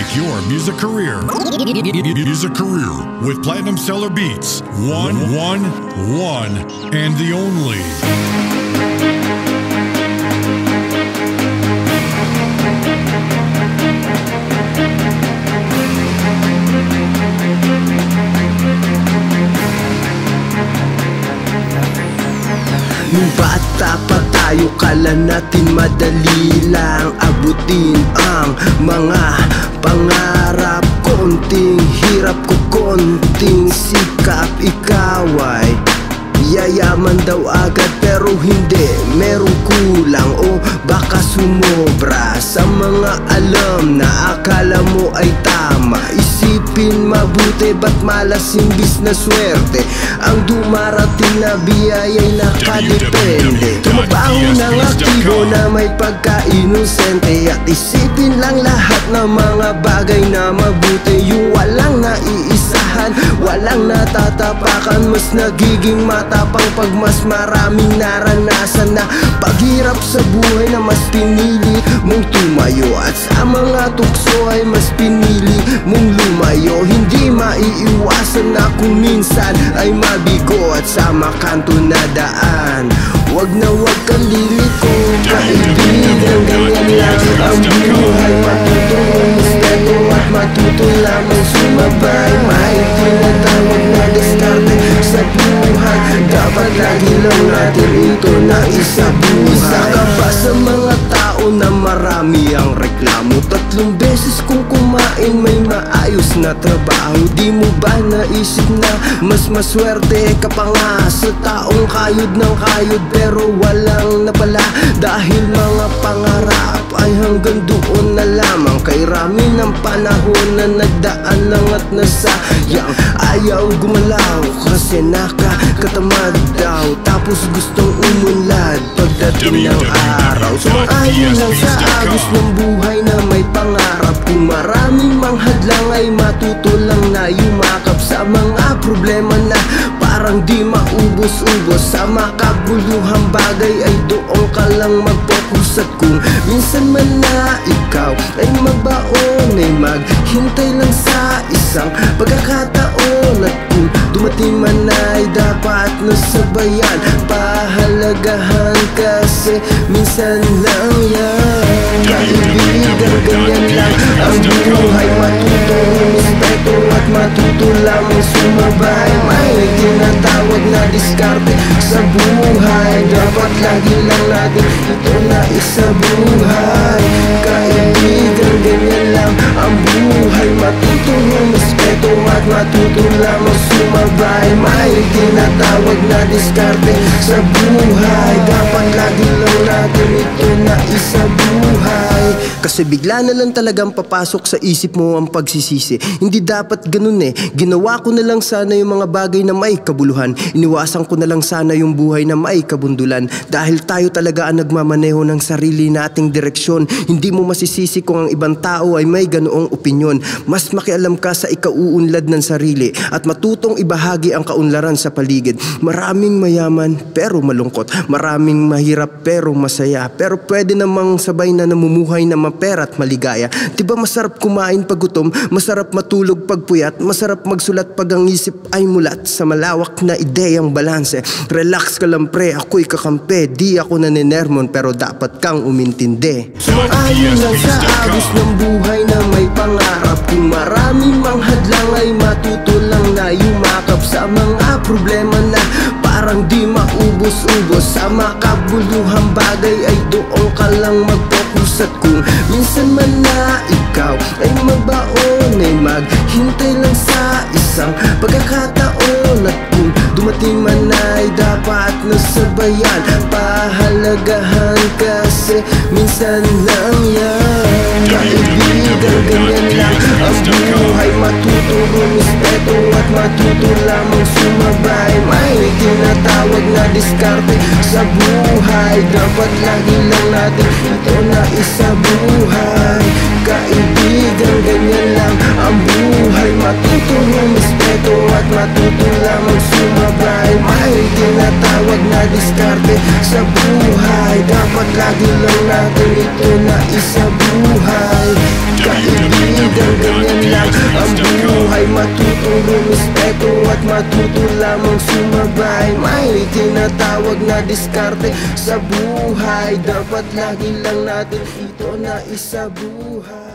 Make your music career. Music career with Platinum Seller Beats. One, and the only. Nung bata pa tayo, kala natin madali lang abutin ang mga pangarap. Konting hirap ko, konting sikap. Ikaw ay yayaman daw agad, pero hindi, merong kulang o baka sumobra sa mga alam na akala mo ay tama. Isipin mabuti, ba't malas imbis na swerte ang dumarating na biyaya'y nakadepende. Tumabaho ng aktibo na may pagka-inosente, at isipin lang lahat ng mga bagay na mabuti. Yung walang naiisahan, walang natatapakan, mas nagiging matapang pag mas maraming naranasan na paghirap sa buhay na mas pinili mong tumayo, at sa mga tukso ay mas pinili mong lumayo. Hindi maiiwasan na kung minsan ay mabigo, at sa makanto na daan wag na wag kang liliko. Kaibigan, ganyan lang ang buhay. Matutong respeto at matuto lamang sumabay. May tinatawag na diskarte sa buhay. Dapat lagi lang natin ito na isabuhay. Isa ka ba sa mga tao na marami ang reklamo? 3 beses kung kumain may maayos na trabaho. Di mo ba naisip na mas maswerte ka pa nga sa taong kayod ng kayod, pero walang napala dahil mga pangarap ay hanggang doon na lamang. Kay rami ng panahon na nagdaan lang at nasayang. Ayaw gumalaw kasi nakakatamad daw, tapos gustong umunlad pagdating ng araw. Sumang-ayon lang sa agos ng buhay na may pangarap. Kung maraming manghadlang ay matuto lang na yumakap sa mga problema na parang di maubos-ubos. Sa makabuluhang bagay ay doon ka lang mag-focus, at kung minsan man na ikaw ay magbaon, ay maghintay lang sa isang pagkakataon. At kung dumating man ay dapat nasabayan, pahalagahan kasi minsan lang yan. Kaibigan, ganyan lang ang buhay. Matutong respeto at matuto lamang sumabay. May tinatawag na diskarte sa buhay. Dapat lagi lang natin ito na isabuhay. Kaibigan, ganyan lang ang buhay. Matutong respeto at matuto lamang sumabay. May tinatawag na diskarte sa buhay. Dapat lagi lang natin ito na isabuhay. Kasi bigla na lang talagang papasok sa isip mo ang pagsisisi. Hindi dapat ganun eh. Ginawa ko na lang sana yung mga bagay na may kabuluhan. Iniwasan ko na lang sana yung buhay na may kabundulan. Dahil tayo talaga ang nagmamaneho ng sarili nating direksyon. Hindi mo masisisi kung ang ibang tao ay may ganoong opinyon. Mas makialam ka sa ikauunlad ng sarili at matutong ibahagi ang kaunlaran sa paligid. Maraming mayaman pero malungkot. Maraming mahirap pero masaya. Pero pwede namang sabay na namumuhay na mapera at maligaya. Diba masarap kumain pag gutom, masarap matulog pag puyat, masarap magsulat pag ang isip ay mulat. Sa malawak na ideyang balanse, relax ka lang pre, ako'y kakampi. Di ako naninermon pero dapat kang umintindi. Sumang-ayon lang sa agos ng buhay na may pangarap. Kung maraming manghadlang ay matuto lang na yumakap sa mga problema na parang di maubos-ubos. Sa makabuluhang bagay ay doon ka lang mag-focus, at kung minsan man na ikaw ay magbaon, ay maghintay lang sa isang pagkakataon. At kung dumating man ay dapat nasabayan, pahalagahan kasi minsan lang yan. Kaibigan, ganyan lang ang buhay. Matutong respeto at matuto lamang sumabay. May tinatawag na diskarte sa buhay. Dapat lagi lang natin ito na isabuhay. Kaibigan, ganyan lang ang buhay. Matutong respeto at matuto lamang sumabay. May tinatawag na diskarte sa buhay. Dapat lagi lang natin ito na isabuhay. Kaibigan, matutong rumispeto at matuto lamang sumabay. May tinatawag na diskarte sa buhay, dapat lagi lang natin ito na isabuhay.